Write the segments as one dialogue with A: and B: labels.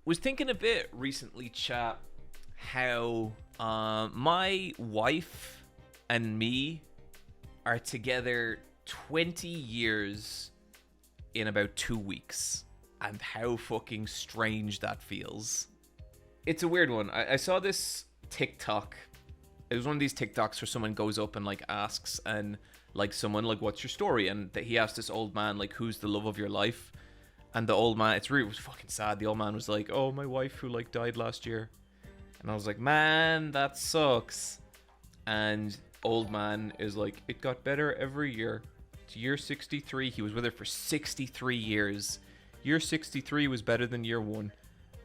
A: Was thinking a bit recently, chat, how my wife and me are together 20 years in about 2 weeks, and how fucking strange that feels. It's a weird one. I saw this TikTok. It was one of these TikToks where someone goes up and like asks and like someone like, what's your story? And he asked this old man like, who's the love of your life? And the old man, it was fucking sad. The old man was like, oh, my wife who like died last year. And I was like, man, that sucks. And old man is like, it got better every year. To year 63, he was with her for 63 years. Year 63 was better than year 1.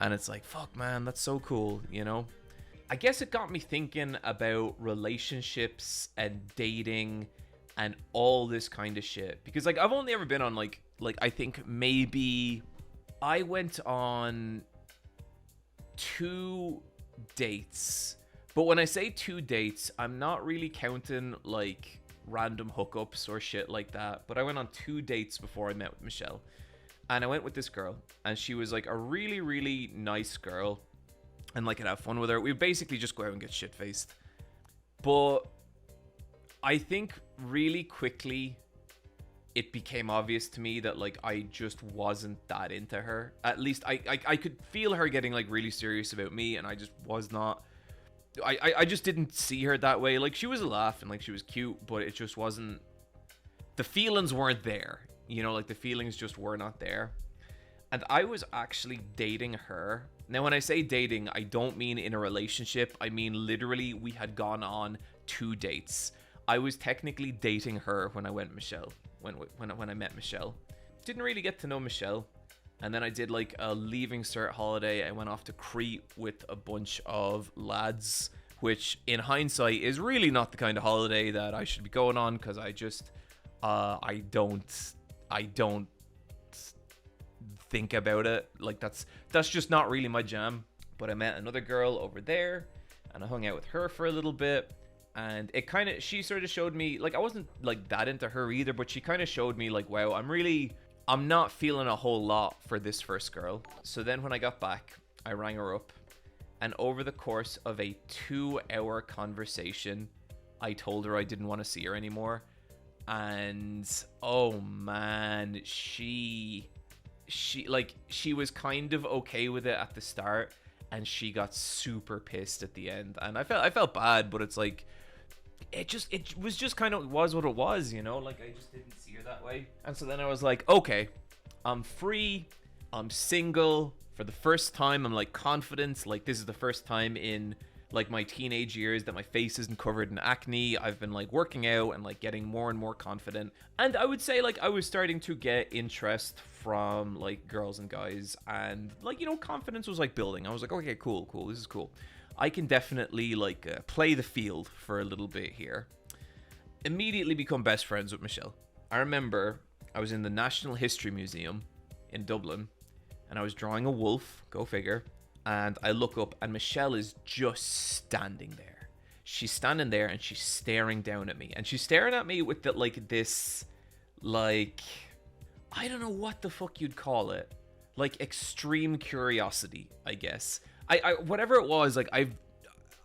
A: And it's like, fuck, man, that's so cool, you know? I guess it got me thinking about relationships and dating and all this kind of shit. Because, like, I've only ever been on, like I think maybe I went on 2 dates. But when I say 2 dates, I'm not really counting, like, random hookups or shit like that. But I went on 2 dates before I met with Michelle. And I went with this girl. And she was, like, a really, really nice girl. And, like, I'd have fun with her. We would basically just go out and get shit-faced. But I think really quickly it became obvious to me that, like, I just wasn't that into her. At least I could feel her getting, like, really serious about me, and I just was not. I just didn't see her that way. Like, she was a laugh and, like, she was cute, but it just wasn't. The feelings weren't there. You know, like, the feelings just were not there. And I was actually dating her. Now, when I say dating, I don't mean in a relationship. I mean, literally, we had gone on 2 dates. I was technically dating her when I went Michelle. When I met Michelle. Didn't really get to know Michelle. And then I did like a leaving cert holiday. I went off to Crete with a bunch of lads, which in hindsight is really not the kind of holiday that I should be going on, because I just I don't think about it. Like that's just not really my jam. But I met another girl over there and I hung out with her for a little bit. And it kind of, she sort of showed me, like, I wasn't like that into her either, but she kind of showed me like, wow, I'm not feeling a whole lot for this first girl. So then when I got back, I rang her up, and over the course of a 2-hour conversation, I told her I didn't want to see her anymore. And oh man, she was kind of okay with it at the start, and she got super pissed at the end. And I felt bad, but it's like, it was just kind of was what it was, you know? Like, I just didn't see her that way. And so then I was like, okay, I'm free, I'm single for the first time. I'm like confident. Like, this is the first time in like my teenage years that my face isn't covered in acne. I've been like working out and like getting more and more confident. And I would say like I was starting to get interest from like girls and guys, and like, you know, confidence was like building. I was like, okay, cool, this is cool. I can definitely like play the field for a little bit here. Immediately become best friends with Michelle. I remember I was in the National History Museum in Dublin, and I was drawing a wolf, go figure, and I look up and Michelle is just standing there. She's standing there and she's staring down at me, and she's staring at me with the, like this, like, I don't know what the fuck you'd call it, like extreme curiosity, I guess. I whatever it was, like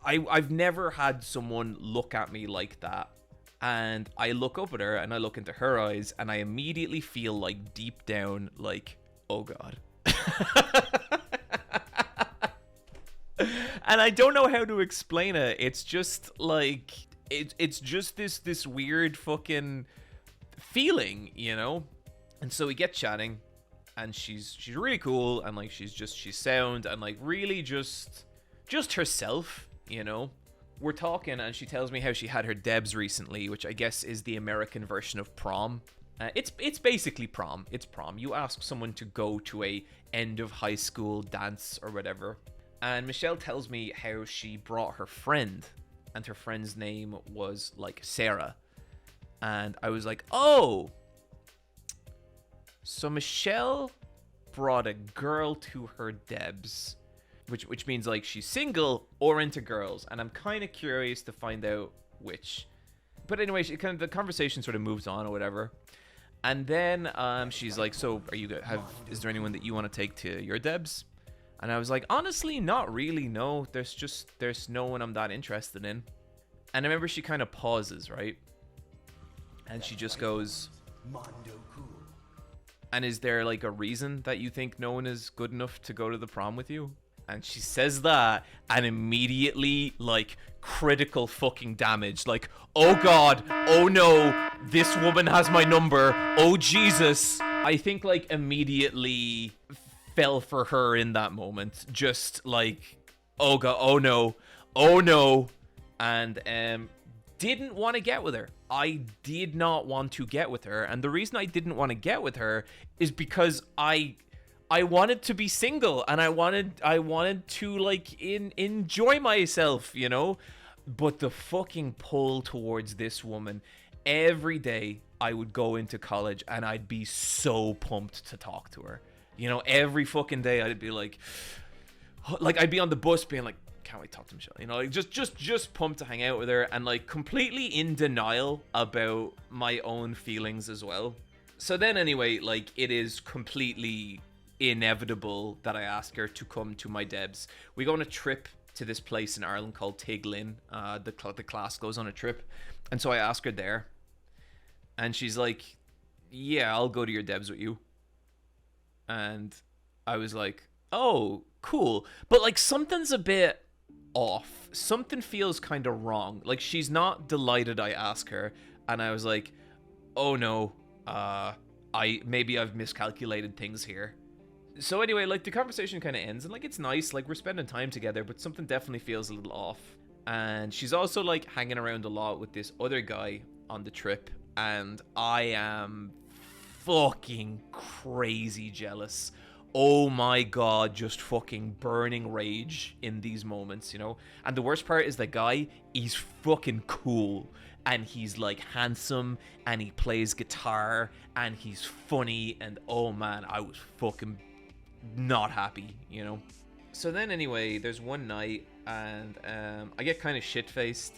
A: I've never had someone look at me like that. And I look up at her and I look into her eyes, and I immediately feel like deep down like, oh god. And I don't know how to explain it. It's just like it's just this weird fucking feeling, you know? And so we get chatting, and she's really cool, and like she's sound, and like really just herself, you know. We're talking, and she tells me how she had her debs recently, which I guess is the American version of prom. It's basically prom. It's prom. You ask someone to go to a end of high school dance or whatever. And Michelle tells me how she brought her friend, and her friend's name was like Sarah. And I was like, oh, so Michelle brought a girl to her debs, which means like she's single or into girls, and I'm kind of curious to find out which. But anyway, the conversation sort of moves on or whatever. And then she's like, so are you is there anyone that you want to take to your debs? And I was like, honestly, not really, no. There's no one I'm that interested in. And I remember she kind of pauses, right? And she just goes, and is there like a reason that you think no one is good enough to go to the prom with you? And she says that, and immediately, like, critical fucking damage. Like, oh god, oh no, this woman has my number, oh Jesus. I think, like, immediately fell for her in that moment. Just, like, oh god, oh no. And, didn't want to get with her. I did not want to get with her. And the reason I didn't want to get with her is because I wanted to be single, and I wanted to like enjoy myself, you know. But the fucking pull towards this woman, every day I would go into college and I'd be so pumped to talk to her. You know, every fucking day I'd be like I'd be on the bus being like, can't wait to talk to Michelle, you know, like just pumped to hang out with her, and like completely in denial about my own feelings as well. So then anyway, like, it is completely inevitable that I ask her to come to my Debs. We go on a trip to this place in Ireland called Tiglin. The class goes on a trip, and so I ask her there, and she's like, yeah, I'll go to your Debs with you. And I was like, oh, cool. But like, something's a bit off. Something feels kind of wrong. Like, she's not delighted I ask her, and I was like, oh no, I've miscalculated things here. So anyway, like, the conversation kind of ends, and like, it's nice, like, we're spending time together, but something definitely feels a little off. And she's also like hanging around a lot with this other guy on the trip, and I am fucking crazy jealous. Oh my god, just fucking burning rage in these moments, you know? And the worst part is the guy, he's fucking cool. And he's like handsome, and he plays guitar, and he's funny, and oh man, I was fucking not happy, you know? So then anyway, there's one night, and I get kind of shit-faced,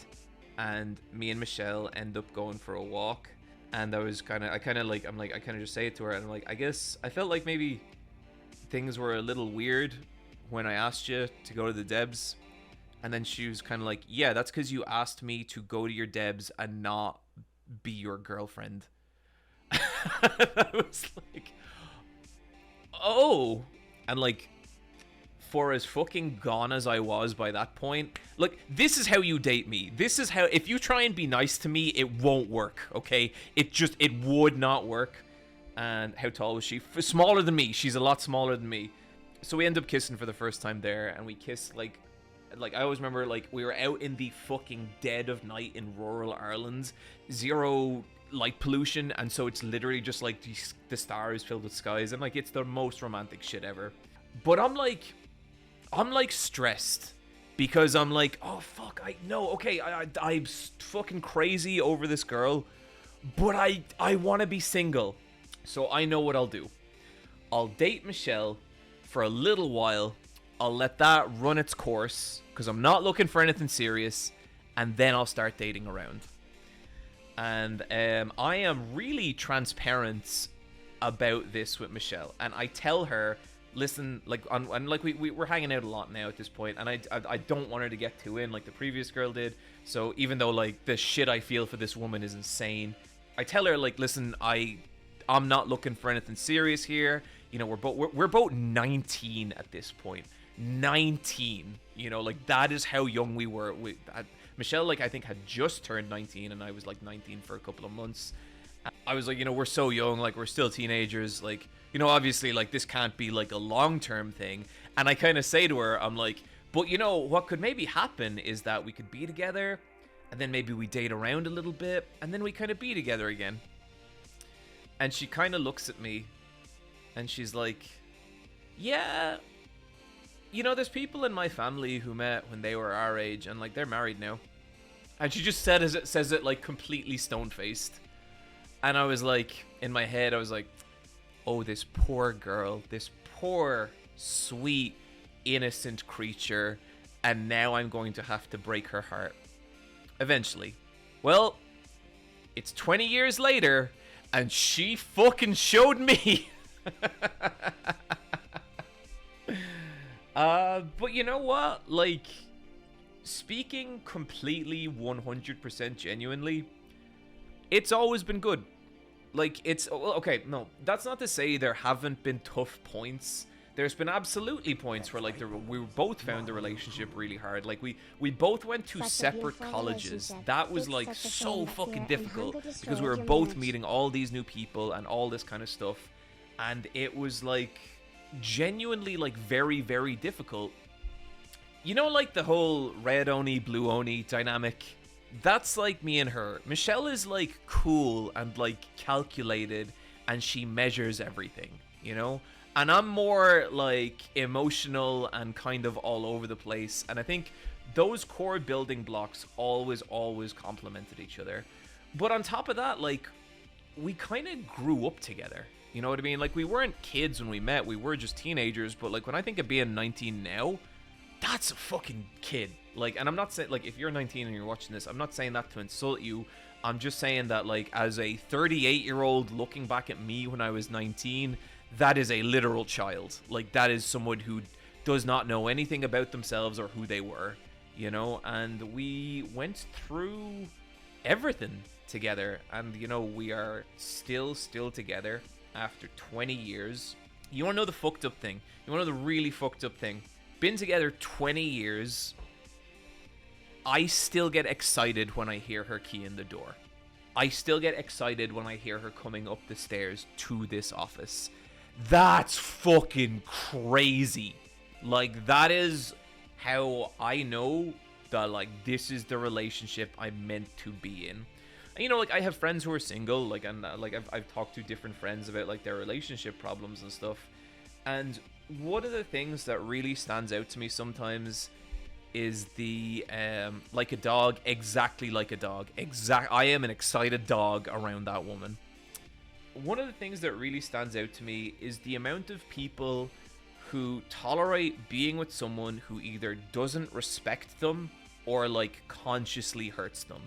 A: and me and Michelle end up going for a walk. And I kind of just say it to her, and I'm like, I guess I felt like maybe things were a little weird when I asked you to go to the Debs. And then she was kind of like, yeah, that's because you asked me to go to your Debs and not be your girlfriend. I was like, oh. And like, for as fucking gone as I was by that point, like, this is how you date me. This is how, if you try and be nice to me, it won't work, okay? It would not work. And how tall was she? Smaller than me. She's a lot smaller than me. So we end up kissing for the first time there, and we kissed like I always remember, like, we were out in the fucking dead of night in rural Ireland, zero light pollution, and so it's literally just like the stars filled with skies, and like, it's the most romantic shit ever. But I'm like stressed, because I'm like, oh fuck, I'm fucking crazy over this girl, but I want to be single. So I know what I'll do. I'll date Michelle for a little while. I'll let that run its course, because I'm not looking for anything serious, and then I'll start dating around. And I am really transparent about this with Michelle, and I tell her, listen, like, we're hanging out a lot now at this point, and I don't want her to get too in like the previous girl did. So even though like the shit I feel for this woman is insane, I tell her, like, listen, I'm not looking for anything serious here. You know, we're both 19 at this point. 19, you know, like, that is how young we were. Michelle, like, I think had just turned 19, and I was like 19 for a couple of months. I was like, you know, we're so young, like, we're still teenagers, like, you know, obviously, like, this can't be like a long-term thing. And I kind of say to her, I'm like, but you know, what could maybe happen is that we could be together, and then maybe we date around a little bit, and then we kind of be together again. And she kind of looks at me, and she's like, yeah, you know, there's people in my family who met when they were our age, and like, they're married now. And she just says it like completely stone-faced. And I was like, in my head, I was like, oh, this poor girl, this poor, sweet, innocent creature, and now I'm going to have to break her heart. Eventually. Well, it's 20 years later, and she fucking showed me. But you know what? Like, speaking completely 100% genuinely, it's always been good. Like, it's okay, no, that's not to say there haven't been tough points. There's been absolutely points where, like, we both found the relationship really hard. Like, we both went to separate colleges. That was, like, so fucking difficult because we were both meeting all these new people and all this kind of stuff. And it was, like, genuinely, like, very, very difficult. You know, like, the whole red oni, blue oni dynamic? That's like me and her. Michelle is like cool and like calculated, and she measures everything, you know? And I'm more like emotional and kind of all over the place. And I think those core building blocks always complemented each other. But on top of that, like, we kind of grew up together. You know what I mean? Like, we weren't kids when we met. We were just teenagers. But like, when I think of being 19 now, that's a fucking kid. Like, and I'm not saying, like, if you're 19 and you're watching this, I'm not saying that to insult you. I'm just saying that, like, as a 38-year-old looking back at me when I was 19, that is a literal child. Like, that is someone who does not know anything about themselves or who they were, you know? And we went through everything together. And, you know, we are still together after 20 years. You want to know the fucked up thing? You want to know the really fucked up thing? Been together 20 years. I still get excited when I hear her key in the door. I still get excited when I hear her coming up the stairs to this office. That's fucking crazy. Like, that is how I know that, like, this is the relationship I'm meant to be in. And, you know, like, I have friends who are single, like, and like I've talked to different friends about, like, their relationship problems and stuff. And one of the things that really stands out to me sometimes is the like a dog, exactly like a dog. I am an excited dog around that woman. One of the things that really stands out to me is the amount of people who tolerate being with someone who either doesn't respect them or like consciously hurts them,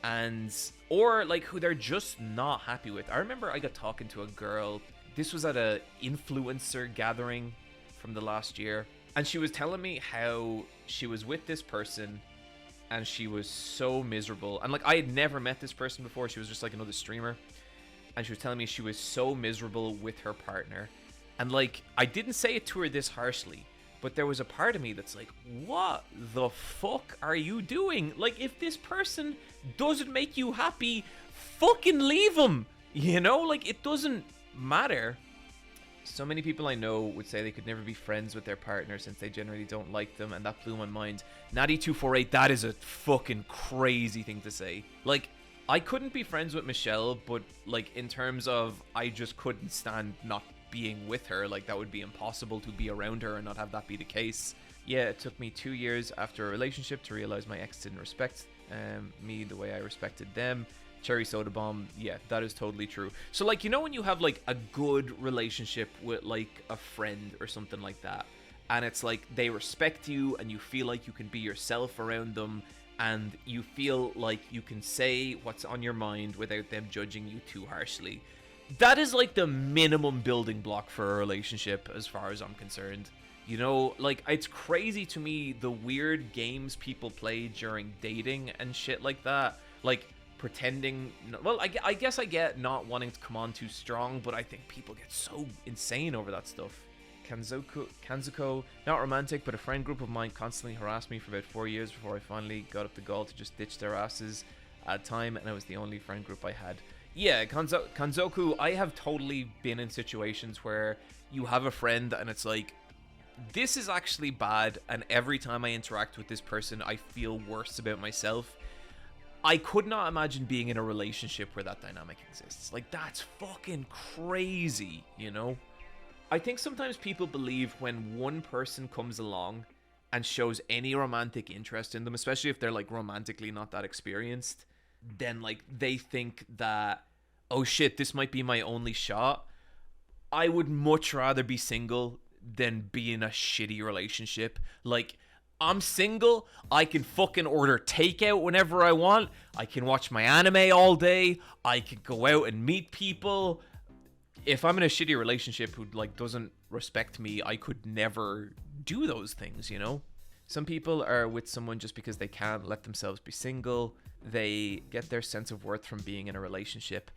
A: and or like who they're just not happy with. I remember I got talking to a girl. This was at a influencer gathering from the last year, and she was telling me how she was with this person and she was so miserable. And like, I had never met this person before. She was just like another streamer. And she was telling me she was so miserable with her partner. And like, I didn't say it to her this harshly, but there was a part of me that's like, what the fuck are you doing? Like, if this person doesn't make you happy, fucking leave him. You know, like, it doesn't matter. So many people I know would say they could never be friends with their partner since they generally don't like them, and that blew my mind. Natty248, that is a fucking crazy thing to say. Like, I couldn't be friends with Michelle, but like, in terms of I just couldn't stand not being with her. Like, that would be impossible to be around her and not have that be the case. Yeah, it took me 2 years after a relationship to realize my ex didn't respect me the way I respected them. Cherry soda bomb. Yeah, that is totally true. So like, you know, when you have like a good relationship with like a friend or something like that, and it's like they respect you and you feel like you can be yourself around them, and you feel like you can say what's on your mind without them judging you too harshly. That is like the minimum building block for a relationship as far as I'm concerned. You know, like, it's crazy to me the weird games people play during dating and shit like that. Like, pretending, well, I guess I get not wanting to come on too strong, but I think people get so insane over that stuff. Kanzuko, not romantic, but a friend group of mine constantly harassed me for about 4 years before I finally got up the gall to just ditch their asses at time, and it was the only friend group I had. Yeah, Kanzoku, I have totally been in situations where you have a friend and it's like, this is actually bad, and every time I interact with this person, I feel worse about myself. I could not imagine being in a relationship where that dynamic exists. Like, that's fucking crazy, you know? I think sometimes people believe when one person comes along and shows any romantic interest in them, especially if they're, like, romantically not that experienced, then, like, they think that, oh shit, this might be my only shot. I would much rather be single than be in a shitty relationship. Like, I'm single, I can fucking order takeout whenever I want, I can watch my anime all day, I can go out and meet people. If I'm in a shitty relationship who, like, doesn't respect me, I could never do those things, you know? Some people are with someone just because they can't let themselves be single. They get their sense of worth from being in a relationship.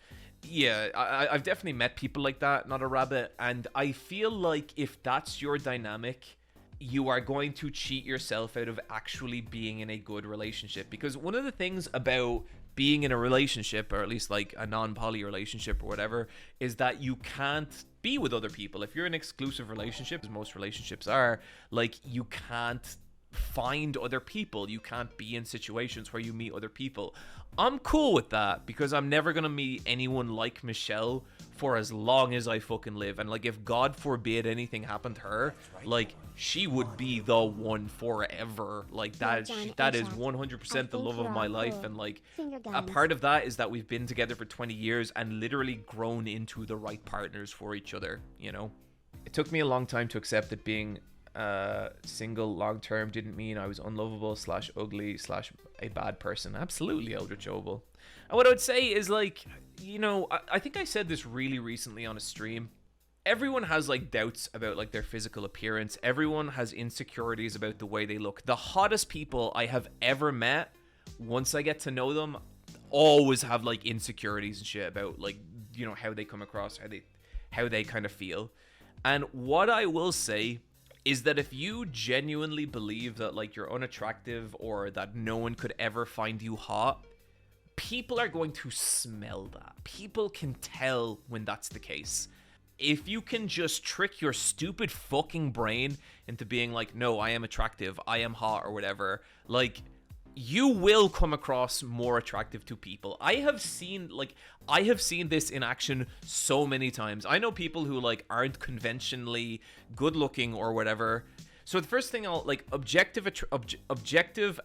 A: Yeah, I've definitely met people like that, not a rabbit. And I feel like if that's your dynamic, you are going to cheat yourself out of actually being in a good relationship. Because one of the things about being in a relationship, or at least like a non-poly relationship or whatever, is that you can't be with other people. If you're in an exclusive relationship, as most relationships are, like, you can't find other people. You can't be in situations where you meet other people. I'm cool with that because I'm never gonna meet anyone like Michelle for as long as I fucking live. And like, if God forbid anything happened to her, like, she would be the one forever. Like, that is 100% the love of my life. And like, a part of that is that we've been together for 20 years and literally grown into the right partners for each other, you know? It took me a long time to accept that being single long term didn't mean I was unlovable / ugly / a bad person. Absolutely, Eldritch Oval. And what I would say is, like, you know, I think I said this really recently on a stream. Everyone has like doubts about like their physical appearance. Everyone has insecurities about the way they look. The hottest people I have ever met, once I get to know them, always have like insecurities and shit about, like, you know, how they come across, how they kind of feel. And what I will say is that if you genuinely believe that like you're unattractive or that no one could ever find you hot, people are going to smell that. People can tell when that's the case. If you can just trick your stupid fucking brain into being like, no, I am attractive, I am hot, or whatever, like, you will come across more attractive to people. I have seen this in action so many times. I know people who like aren't conventionally good looking or whatever. So the first thing objective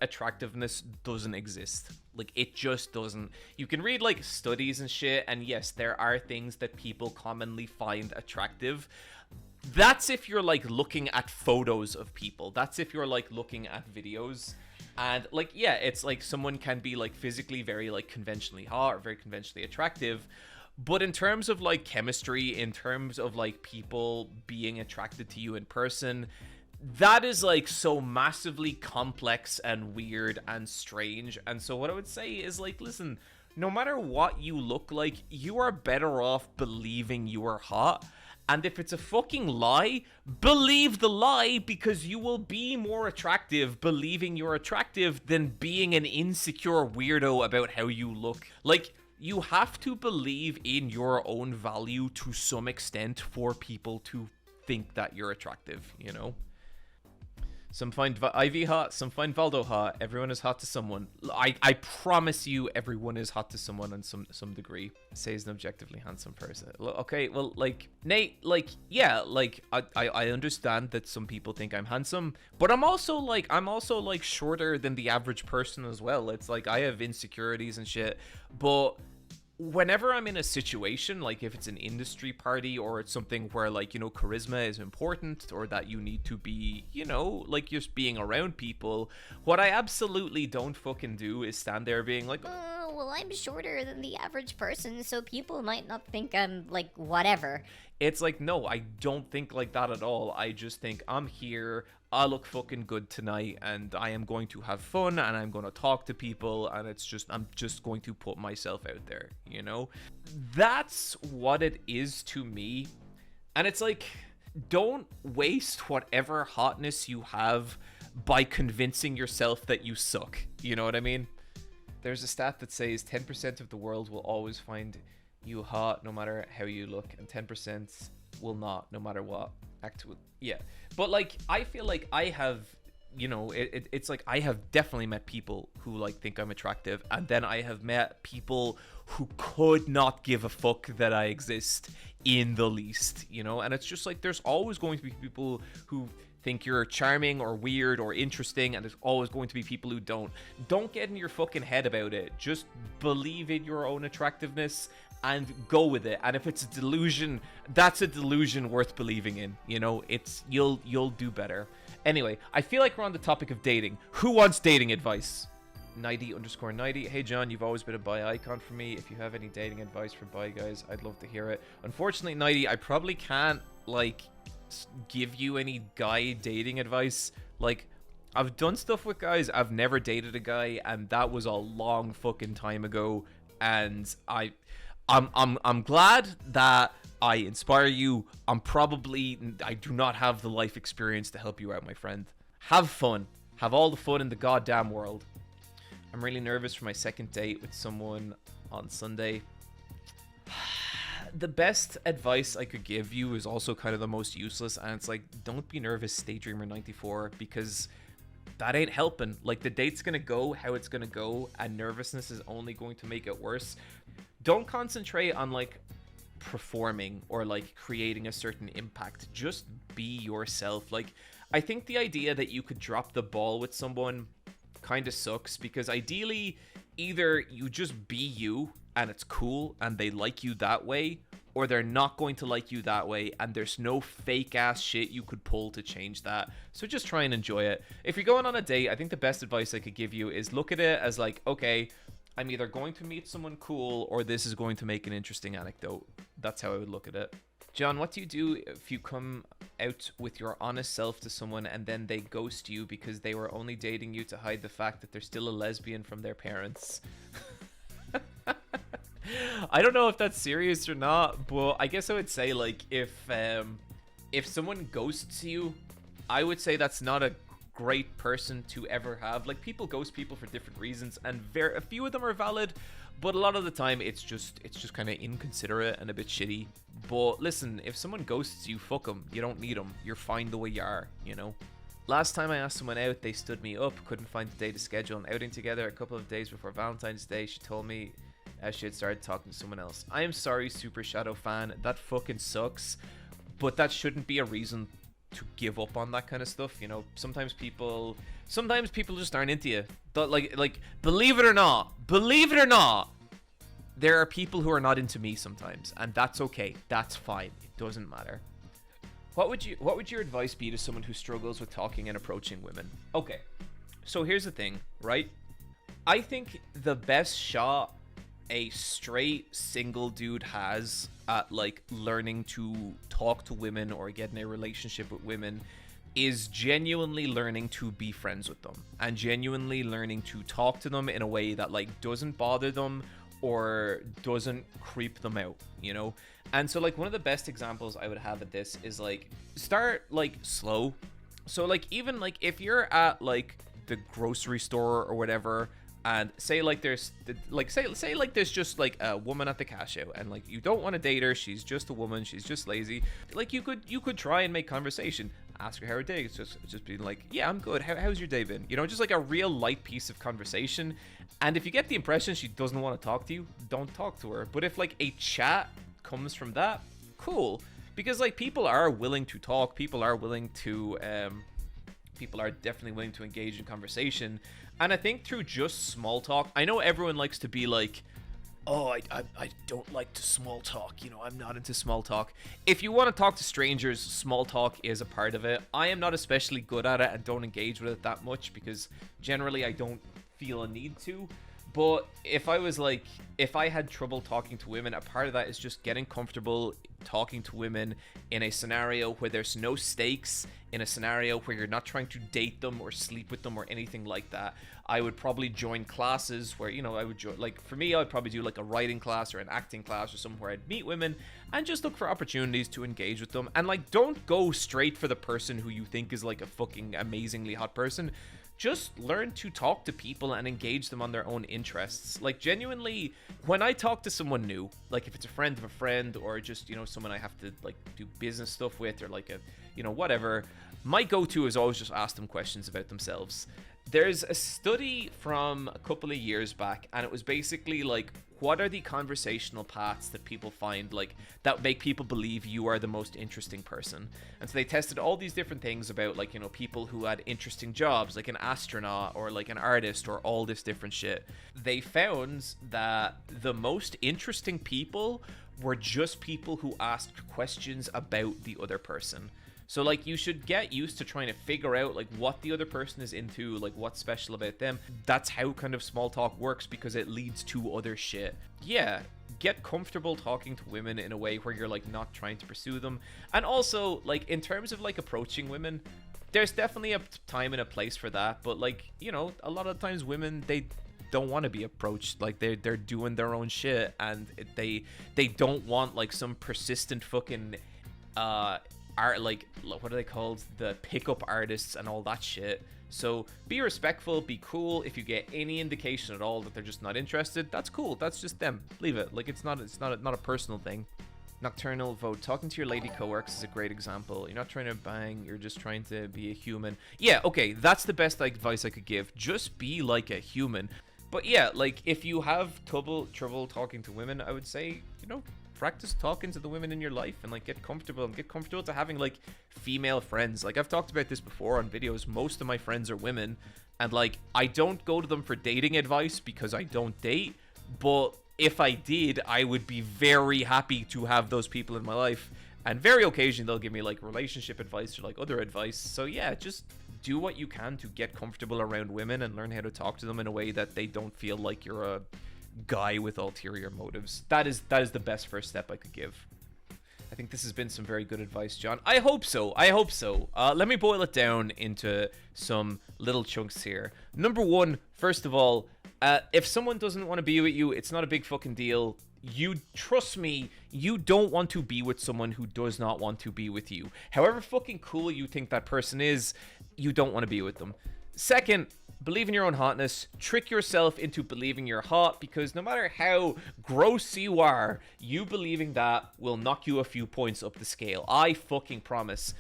A: attractiveness doesn't exist. Like, it just doesn't. You can read like studies and shit, and yes, there are things that people commonly find attractive. That's if you're like looking at photos of people. That's if you're like looking at videos. And like, yeah, it's like someone can be like physically very like conventionally hot or very conventionally attractive. But in terms of like chemistry, in terms of like people being attracted to you in person, that is like so massively complex and weird and strange. And so what I would say is like, listen, no matter what you look like, you are better off believing you are hot. And if it's a fucking lie, believe the lie, because you will be more attractive believing you're attractive than being an insecure weirdo about how you look. Like, you have to believe in your own value to some extent for people to think that you're attractive, you know? Some find Ivy hot, some find Valdo hot. Everyone is hot to someone. I promise you, everyone is hot to someone on some degree. Says an objectively handsome person. Okay, well, like, Nate, like, yeah, like, I understand that some people think I'm handsome, but I'm also like shorter than the average person as well. It's like, I have insecurities and shit, but whenever I'm in a situation, like if it's an industry party or it's something where, like, you know, charisma is important, or that you need to be, you know, like, just being around people, what I absolutely don't fucking do is stand there being like,
B: oh, well, I'm shorter than the average person, so people might not think I'm, like, whatever.
A: It's like, no, I don't think like that at all. I just think I'm here, I look fucking good tonight, and I am going to have fun, and I'm going to talk to people, and I'm just going to put myself out there, you know? That's what it is to me. And it's like, don't waste whatever hotness you have by convincing yourself that you suck. You know what I mean? There's a stat that says 10% of the world will always find you hot no matter how you look, and 10% will not, no matter what. Yeah, but like, I feel like I have, you know, it's like, I have definitely met people who like think I'm attractive, and then I have met people who could not give a fuck that I exist in the least, you know? And it's just like, there's always going to be people who think you're charming or weird or interesting, and there's always going to be people who don't get in your fucking head about it. Just believe in your own attractiveness and go with it. And if it's a delusion, that's a delusion worth believing in, you know? It's, you'll do better. Anyway, I feel like we're on the topic of dating. Who wants dating advice? 90_90. Hey John, you've always been a bi icon for me. If you have any dating advice for bi guys, I'd love to hear it. Unfortunately, 90, I probably can't like give you any guy dating advice. Like, I've done stuff with guys. I've never dated a guy, and that was a long fucking time ago. And I'm glad that I inspire you. I do not have the life experience to help you out, my friend. Have fun. Have all the fun in the goddamn world. I'm really nervous for my second date with someone on Sunday. The best advice I could give you is also kind of the most useless, and it's like, don't be nervous, Daydreamer94, because that ain't helping. Like, the date's gonna go how it's gonna go, and nervousness is only going to make it worse. Don't concentrate on like performing or like creating a certain impact. Just be yourself. Like, I think the idea that you could drop the ball with someone kind of sucks, because ideally either you just be you and it's cool and they like you that way, or they're not going to like you that way, and there's no fake ass shit you could pull to change that. So just try and enjoy it. If you're going on a date, I think the best advice I could give you is look at it as like, okay, I'm either going to meet someone cool or this is going to make an interesting anecdote. That's how I would look at it. John, what do you do if you come out with your honest self to someone and then they ghost you because they were only dating you to hide the fact that they're still a lesbian from their parents? I don't know if that's serious or not, but I guess I would say, like, if someone ghosts you, I would say that's not a great person to ever have. Like, people ghost people for different reasons, and a few of them are valid, but a lot of the time it's just kind of inconsiderate and a bit shitty. But listen, if someone ghosts you, fuck them. You don't need them. You're fine the way you are, you know? Last time I asked someone out, they stood me up, couldn't find a day to schedule an outing together. A couple of days before Valentine's Day, she told me she had started talking to someone else. I am sorry, Super Shadow fan. That fucking sucks. But that shouldn't be a reason to give up on that kind of stuff, you know? Sometimes people just aren't into you. Like, believe it or not, there are people who are not into me sometimes, and that's okay. That's fine. It doesn't matter. What would your advice be to someone who struggles with talking and approaching women? Okay, so here's the thing, right? I think the best shot a straight single dude has at like learning to talk to women or get in a relationship with women is genuinely learning to be friends with them, and genuinely learning to talk to them in a way that like doesn't bother them or doesn't creep them out, you know? And so like one of the best examples I would have at this is like, start like slow. So like, even like if you're at like the grocery store or whatever, and say like there's like say like there's just like a woman at the cash out, and like you don't want to date her, she's just a woman, she's just lazy, like you could try and make conversation, ask her how her day is, just being like, yeah, I'm good, how's your day been, you know, just like a real light piece of conversation. And if you get the impression she doesn't want to talk to you, don't talk to her. But if like a chat comes from that, cool, because like people are willing to talk, people are definitely willing to engage in conversation. And I think through just small talk, I know everyone likes to be like, oh, I don't like to small talk, you know, I'm not into small talk. If you want to talk to strangers, small talk is a part of it. I am not especially good at it and don't engage with it that much, because generally I don't feel a need to. But if I had trouble talking to women, a part of that is just getting comfortable talking to women in a scenario where there's no stakes, in a scenario where you're not trying to date them or sleep with them or anything like that. I would probably join classes where, you know, I would join, like for me, I would probably do like a writing class or an acting class or somewhere where I'd meet women and just look for opportunities to engage with them. And like, don't go straight for the person who you think is like a fucking amazingly hot person. Just learn to talk to people and engage them on their own interests. Like, genuinely, when I talk to someone new, like if it's a friend of a friend or just, you know, someone I have to like do business stuff with, or like a, you know, whatever, my go-to is always just ask them questions about themselves. There's a study from a couple of years back, and it was basically like, what are the conversational paths that people find, like, that make people believe you are the most interesting person? And so they tested all these different things about, like, you know, people who had interesting jobs, like an astronaut or like an artist or all this different shit. They found that the most interesting people were just people who asked questions about the other person. So like you should get used to trying to figure out like what the other person is into, like what's special about them. That's how kind of small talk works, because it leads to other shit. Yeah, get comfortable talking to women in a way where you're like not trying to pursue them. And also like in terms of like approaching women, there's definitely a time and a place for that, but like, you know, a lot of times women, they don't want to be approached. Like they're doing their own shit, and they don't want like some persistent fucking art, like what are they called, the pickup artists and all that shit. So be respectful, be cool. If you get any indication at all that they're just not interested, that's cool, that's just them, leave it. Like it's not a personal thing. Nocturnal vote. Talking to your lady coworkers is a great example. You're not trying to bang, you're just trying to be a human. Yeah, okay, that's the best advice I could give. Just be like a human. But yeah, like if you have trouble talking to women, I would say, you know, practice talking to the women in your life and like get comfortable to having like female friends. Like I've talked about this before on videos. Most of my friends are women, and like I don't go to them for dating advice because I don't date, but if I did, I would be very happy to have those people in my life, and very occasionally they'll give me like relationship advice or like other advice. So yeah, just do what you can to get comfortable around women and learn how to talk to them in a way that they don't feel like you're a guy with ulterior motives. That is the best first step I could give. I think this has been some very good advice, John. I hope so. Let me boil it down into some little chunks here. Number one, first of all, if someone doesn't want to be with you, it's not a big fucking deal. You trust me, you don't want to be with someone who does not want to be with you. However fucking cool you think that person is, you don't want to be with them. Second, believe in your own hotness. Trick yourself into believing you're hot, because no matter how gross you are, you believing that will knock you a few points up the scale. I fucking promise.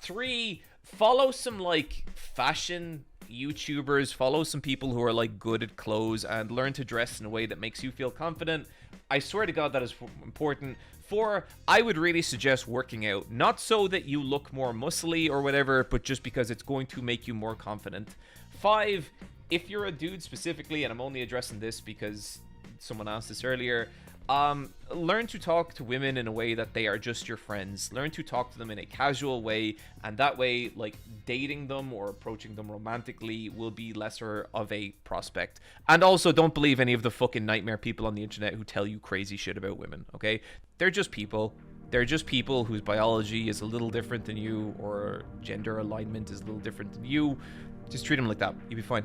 A: 3, follow some like fashion YouTubers, follow some people who are like good at clothes, and learn to dress in a way that makes you feel confident. I swear to God, that is important. 4, I would really suggest working out, not so that you look more muscly or whatever, but just because it's going to make you more confident. 5, if you're a dude specifically, and I'm only addressing this because someone asked this earlier, learn to talk to women in a way that they are just your friends. Learn to talk to them in a casual way, and that way, like, dating them or approaching them romantically will be lesser of a prospect. And also, don't believe any of the fucking nightmare people on the internet who tell you crazy shit about women, okay? They're just people. They're just people whose biology is a little different than you, or gender alignment is a little different than you. Just treat them like that. You'll be fine.